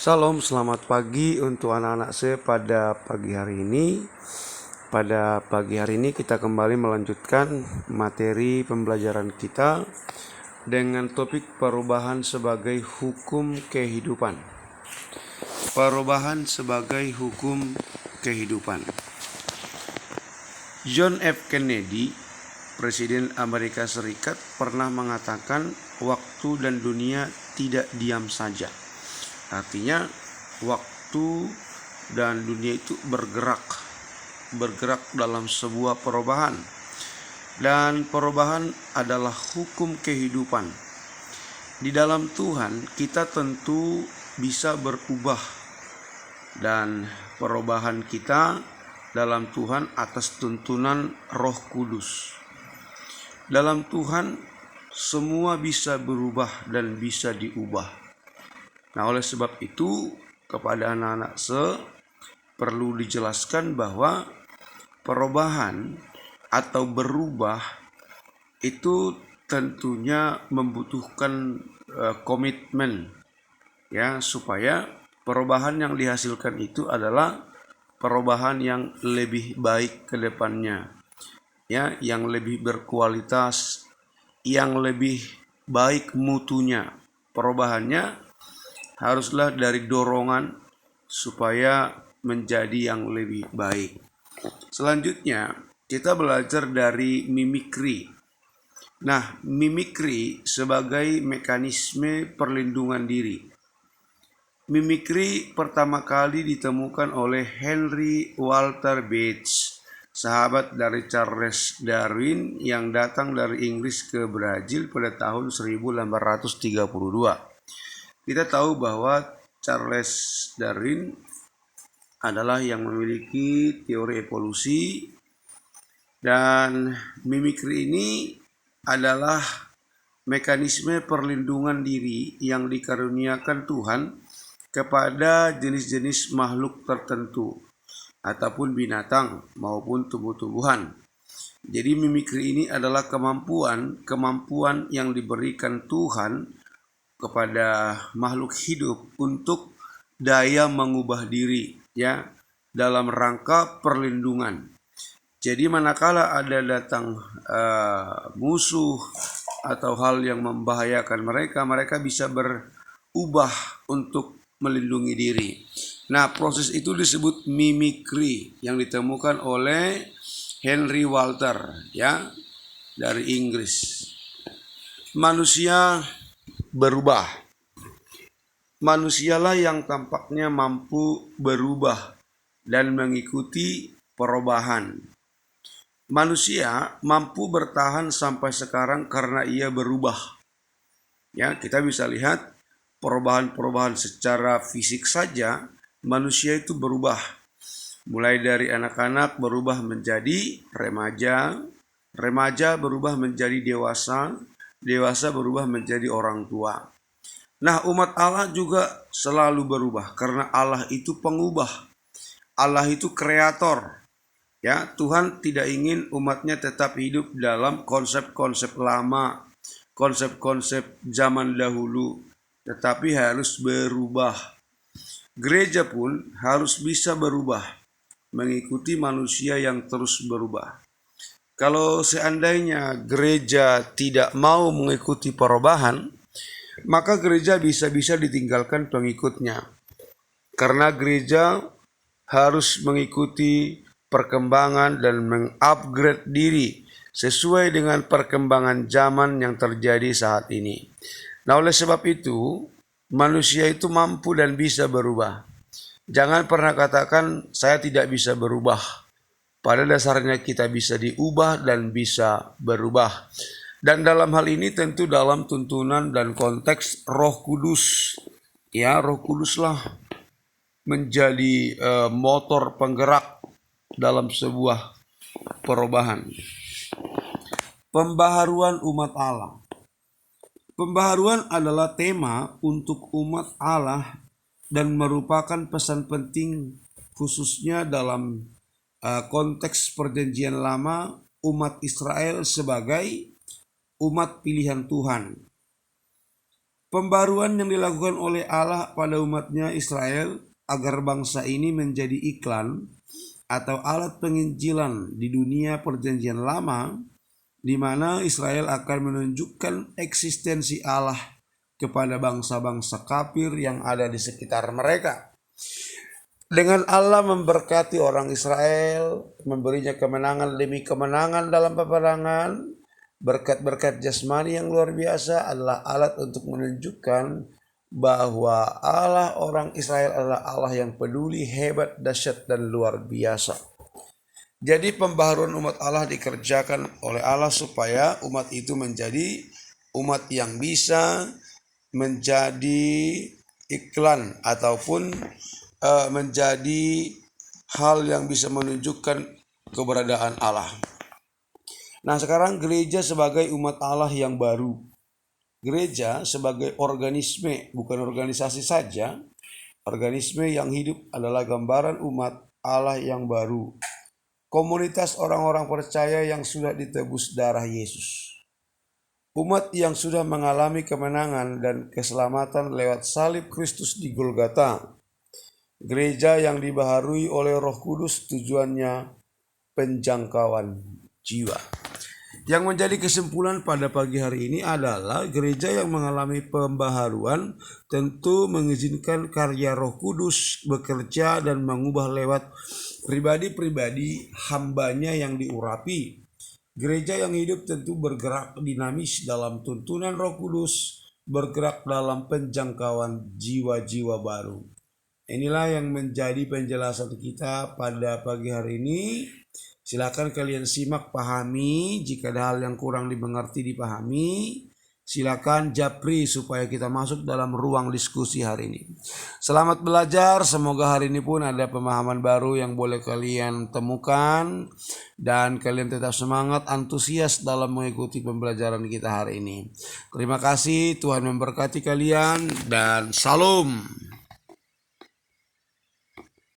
Salam, selamat pagi untuk anak-anak saya pada pagi hari ini. Pada pagi hari ini kita kembali melanjutkan materi pembelajaran kita dengan topik perubahan sebagai hukum kehidupan. Perubahan sebagai hukum kehidupan. John F. Kennedy, Presiden Amerika Serikat, pernah mengatakan waktu dan dunia tidak diam saja. Artinya waktu dan dunia itu bergerak dalam sebuah perubahan. Dan perubahan adalah hukum kehidupan. Di dalam Tuhan kita tentu bisa berubah. Dan perubahan kita dalam Tuhan atas tuntunan Roh Kudus. Dalam Tuhan semua bisa berubah dan bisa diubah. Nah, oleh sebab itu kepada anak-anak perlu dijelaskan bahwa perubahan atau berubah itu tentunya membutuhkan komitmen, ya, supaya perubahan yang dihasilkan itu adalah perubahan yang lebih baik ke depannya, ya, yang lebih berkualitas, yang lebih baik mutunya. Perubahannya haruslah dari dorongan supaya menjadi yang lebih baik. Selanjutnya kita belajar dari mimikri. Nah, mimikri sebagai mekanisme perlindungan diri. Mimikri pertama kali ditemukan oleh Henry Walter Bates, sahabat dari Charles Darwin yang datang dari Inggris ke Brazil pada tahun 1832. Kita tahu bahwa Charles Darwin adalah yang memiliki teori evolusi, dan mimikri ini adalah mekanisme perlindungan diri yang dikaruniakan Tuhan kepada jenis-jenis makhluk tertentu ataupun binatang maupun tumbuh-tumbuhan. Jadi mimikri ini adalah kemampuan yang diberikan Tuhan kepada makhluk hidup untuk daya mengubah diri, ya, dalam rangka perlindungan. Jadi manakala ada datang musuh atau hal yang membahayakan mereka bisa berubah untuk melindungi diri. Nah, proses itu disebut mimikri yang ditemukan oleh Henry Walter, ya, dari Inggris. Manusia berubah. Manusialah yang tampaknya mampu berubah dan mengikuti perubahan. Manusia mampu bertahan sampai sekarang karena ia berubah. Ya, kita bisa lihat perubahan-perubahan secara fisik saja manusia itu berubah. Mulai dari anak-anak berubah menjadi remaja, remaja berubah menjadi dewasa, dewasa berubah menjadi orang tua. Nah, umat Allah juga selalu berubah karena Allah itu pengubah. Allah itu kreator. Ya, Tuhan tidak ingin umatnya tetap hidup dalam konsep-konsep lama, konsep-konsep zaman dahulu, tetapi harus berubah. Gereja pun harus bisa berubah, mengikuti manusia yang terus berubah. Kalau seandainya gereja tidak mau mengikuti perubahan, maka gereja bisa-bisa ditinggalkan pengikutnya. Karena gereja harus mengikuti perkembangan dan mengupgrade diri sesuai dengan perkembangan zaman yang terjadi saat ini. Nah, oleh sebab itu, manusia itu mampu dan bisa berubah. Jangan pernah katakan saya tidak bisa berubah. Pada dasarnya kita bisa diubah dan bisa berubah. Dan dalam hal ini tentu dalam tuntunan dan konteks Roh Kudus. Ya, Roh Kuduslah menjadi motor penggerak dalam sebuah perubahan. Pembaharuan umat Allah. Pembaharuan adalah tema untuk umat Allah dan merupakan pesan penting khususnya dalam konteks perjanjian lama umat Israel sebagai umat pilihan Tuhan. Pembaruan yang dilakukan oleh Allah pada umatnya Israel agar bangsa ini menjadi iklan atau alat penginjilan di dunia perjanjian lama, di mana Israel akan menunjukkan eksistensi Allah kepada bangsa-bangsa kafir yang ada di sekitar mereka. Dengan Allah memberkati orang Israel, memberinya kemenangan demi kemenangan dalam peperangan, berkat-berkat jasmani yang luar biasa adalah alat untuk menunjukkan bahwa Allah orang Israel adalah Allah yang peduli, hebat, dahsyat, dan luar biasa. Jadi pembaharuan umat Allah dikerjakan oleh Allah supaya umat itu menjadi umat yang bisa menjadi iklan ataupun menjadi hal yang bisa menunjukkan keberadaan Allah. Nah, sekarang gereja sebagai umat Allah yang baru. Gereja sebagai organisme, bukan organisasi saja. Organisme yang hidup adalah gambaran umat Allah yang baru. Komunitas orang-orang percaya yang sudah ditebus darah Yesus. Umat yang sudah mengalami kemenangan dan keselamatan lewat salib Kristus di Golgota. Gereja yang dibaharui oleh Roh Kudus tujuannya penjangkauan jiwa. Yang menjadi kesimpulan pada pagi hari ini adalah gereja yang mengalami pembaharuan tentu mengizinkan karya Roh Kudus bekerja dan mengubah lewat pribadi-pribadi hambanya yang diurapi. Gereja yang hidup tentu bergerak dinamis dalam tuntunan Roh Kudus, bergerak dalam penjangkauan jiwa-jiwa baru. Inilah yang menjadi penjelasan kita pada pagi hari ini. Silakan kalian simak, pahami. Jika ada hal yang kurang dimengerti, dipahami. Silakan japri supaya kita masuk dalam ruang diskusi hari ini. Selamat belajar. Semoga hari ini pun ada pemahaman baru yang boleh kalian temukan. Dan kalian tetap semangat, antusias dalam mengikuti pembelajaran kita hari ini. Terima kasih. Tuhan memberkati kalian dan salam.